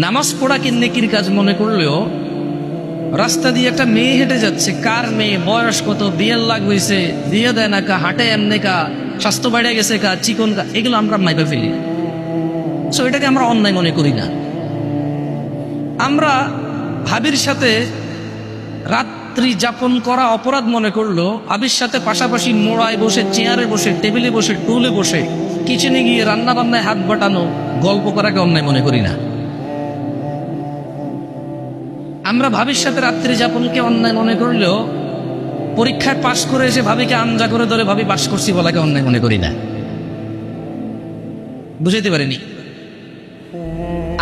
নামাজ পড়াকে নেকির কাজ মনে করলেও রাস্তা দিয়ে একটা মেয়ে হেঁটে যাচ্ছে, কার মেয়ে, বয়স কত, বিয়ের লাগ হয়েছে, বিয়ে দেয় না কা, হাঁটে এমনি কা, স্বাস্থ্য বেড়ে গেছে কা, চিকন কা, এগুলো আমরা মাইপে ফেলি। সো এটাকে আমরা অন্যায় মনে করি না। আমরা ভাবির সাথে রাত্রি যাপন করা অপরাধ মনে করলো, ভাবির সাথে পাশাপাশি মোড়ায় বসে, চেয়ারে বসে, টেবিলে বসে, টুলে বসে, কিচেনে গিয়ে রান্না বান্নায় হাত বাটানো, গল্প করাকে অন্যায় মনে করি না। আমরা ভাবির সাথে রাত্রি যাপনকে অন্যায় মনে করলেও পরীক্ষায় পাশ করে এসে ভাবিকে আমজা করে ধরে ভাবি পাশ করছি বলাকে অন্যায় মনে করি না। বুঝাইতে পারিনি?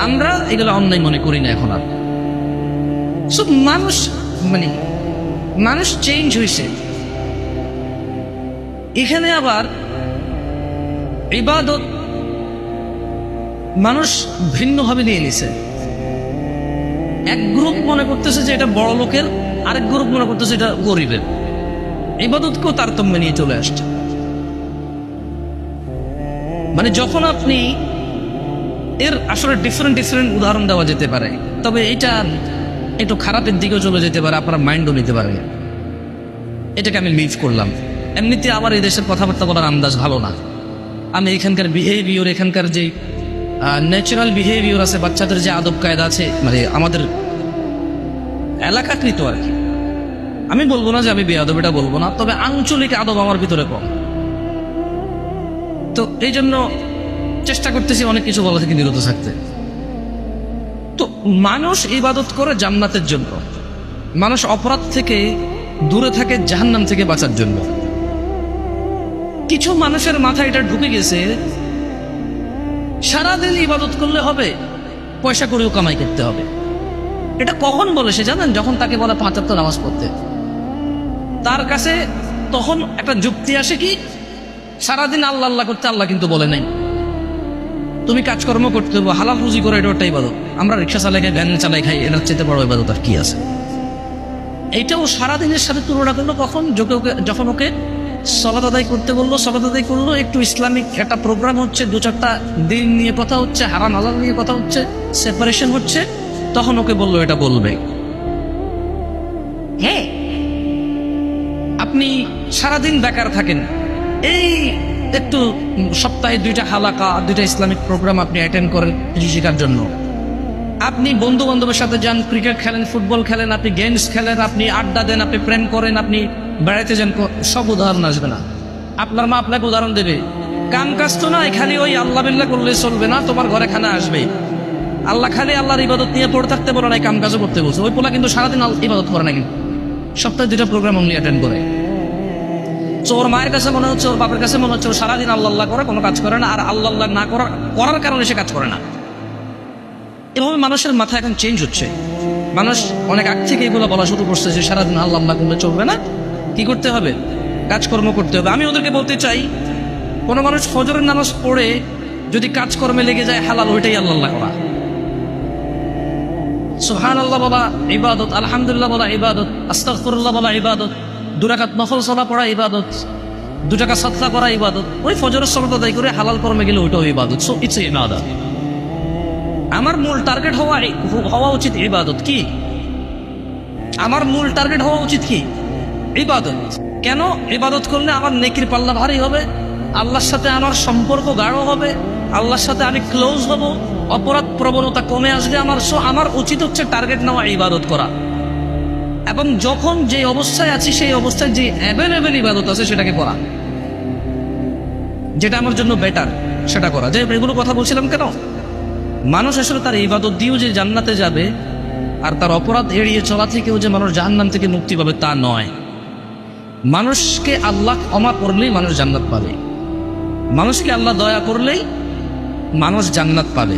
আমরা এগুলো অন্যায় মনে করি না এখন আর। সব মানুষ চেঞ্জ হয়েছে। এখানে আবার ইবাদত মানুষ ভিন্নভাবে নিয়ে নিছে। এক গ্রুপ মনে করতেছে যে এটা বড় লোকের, আরেক গ্রুপ মনে করতেছে এটা গরিবের। ইবাদতকেও তারতম্য নিয়ে চলে আসছে। মানে যখন আপনি এর আসলে ডিফারেন্ট উদাহরণ দেওয়া যেতে পারে, তবে এটা একটু খারাপের দিকেও চলে যেতে পারে, আপনারা মাইন্ডও নিতে পারেন। এটাকে আমি লিভ করলাম। এমনিতে আমার এই দেশের কথাবার্তা বলার আন্দাজ ভালো না। আমি এখানকার বিহেভিয়র, এখানকার যে ন্যাচারাল বিহেভিয়র আছে, বাচ্চাদের যে আদব কায়দা আছে, মানে আমাদের এলাকাকৃত আর কি, আমি বলবো না যে আমি বেয়াদব, এটা বলবো না, তবে আঞ্চলিক আদব আমার ভিতরে কম। তো এই জন্য চেষ্টা করতেছি অনেক কিছু বলা থেকে নিরত থাকতে। তো মানুষ ইবাদত করে জান্নাতের জন্য, মানুষ অপরাধ থেকে দূরে থাকে জাহান্নাম থেকে বাঁচার জন্য। কিছু মানুষের মাথায় এটা ঢুকে গেছে, সারাদিন ইবাদত করলে হবে, পয়সা করেও কামাই করতে হবে। এটা কখন বলে সে জানেন? যখন তাকে বলে 5 ওয়াক্ত নামাজ পড়তে, তার কাছে তখন একটা যুক্তি আসে কি, সারাদিন আল্লাহ আল্লাহ করতে, আল্লাহ কিন্তু বলে নাই তুমি কাজকর্ম করতে হবে, হালাল রুজি করে, এটা ওটাই ইবাদত। আমরা রিক্সা চালাই খাই, ভ্যান চালাই খাই, এটার চেয়ে বড় ইবাদত আর কি আছে? এইটাও সারাদিনের সাথে তুলনা করলো কখন, যখন ওকে সালাত আদায় করতে বললো, সালাত আদায় করলো, একটু ইসলামিক একটা প্রোগ্রাম হচ্ছে, 2-4টা দিন নিয়ে কথা হচ্ছে, হারাম হালাল নিয়ে কথা হচ্ছে, সেপারেশন হচ্ছে, তখন ওকে বললো এটা বলবে। হ্যাঁ, আপনি সারাদিন বেকার থাকেন, এই একটু সপ্তাহে 2টা হালাকা, 2টা ইসলামিক প্রোগ্রাম আপনি অ্যাটেন্ড করেন শেখার জন্য। আপনি বন্ধু বান্ধবের সাথে যান, ক্রিকেট খেলেন, ফুটবল খেলেন, আপনি গেমস খেলেন, আপনি আড্ডা দেন, আপনি প্রেম করেন, আপনি বেড়াইতে যান, সব উদাহরণ আসবে না। আপনার মা আপনাকে উদাহরণ দেবে, কাম কাজ তো নয়, খালি ওই আল্লাহ বিল্লাহ করলে চলবে না, তোমার ঘরে খানা আসবে। আল্লাহ খালি আল্লাহর ইবাদত নিয়ে পড়ে থাকতে বলে নাই, কাম কাজও করতে বলছে। ওই পোলা কিন্তু সারাদিন ইবাদত করে না, কিন্তু সপ্তাহে 2টা প্রোগ্রাম অনলি অ্যাটেন্ড করে। তো ওর মায়ের কাছে মনে হচ্ছে, ওর বাপের কাছে মনে হচ্ছে ও সারাদিন আল্লাহ আল্লাহ করে, কোনো কাজ করে না, আর আল্লাহ আল্লাহ না করার কারণে সে কাজ করে না। এভাবে মানুষের মাথা এখন চেঞ্জ হচ্ছে। মানুষ অনেক আগ থেকে এগুলো বলা শুরু করছে যে সারাদিন আল্লাহ আল্লাহ করলে চলবে না, কি করতে হবে, কাজকর্ম করতে হবে। আমি ওদেরকে বলতে চাই, কোনো মানুষ ফজরের নামাজ পড়ে যদি কাজকর্মে লেগে যায়, হালাল ওইটাই আল্লাহ আল্লাহ করা। সুবহানাল্লাহ বলা ইবাদত, আলহামদুলিল্লাহ বলা ইবাদত, আস্তাগফিরুল্লাহ বলা ইবাদত, 2 রাকাত নফল সালাত পড়া ইবাদত, 2 টাকা সাদকা করা ইবাদত। ওই ফজরের সালাত আদায় করে হালাল কর্মে গেলে ওইটাও ইবাদত। সো ইটস ইবাদত। আমার মূল টার্গেট হওয়া উচিত ইবাদত। কি আমার মূল টার্গেট হওয়া উচিত? কি? ইবাদত। কেন? ইবাদত করলে আমার নেকির পাল্লা ভারী হবে, আল্লাহর সাথে আমার সম্পর্ক গাঢ় হবে, আল্লাহর সাথে আমি ক্লোজ হব, অপরাধ প্রবণতা কমে আসবে আমার। সো আমার উচিত হচ্ছে টার্গেট নেওয়া, ইবাদত করা। এবং যখন যে অবস্থায় আছি সেই অবস্থায় যে অ্যাভেলেবেল ইবাদত আছে সেটাকে করা, যেটা আমার জন্য বেটার সেটা করা। যে এগুলো কথা বলছিলাম কেন, মানুষ আসলে তার ইবাদত দিয়েও যে জান্নাতে যাবে, আর তার অপরাধ এড়িয়ে চলা থেকেও যে মানুষ জাহান্নাম থেকে মুক্তি পাবে তা নয়। মানুষকে আল্লাহ ক্ষমা করলেই মানুষ জান্নাত পাবে, মানুষকে আল্লাহ দয়া করলেই মানুষ জান্নাত পাবে।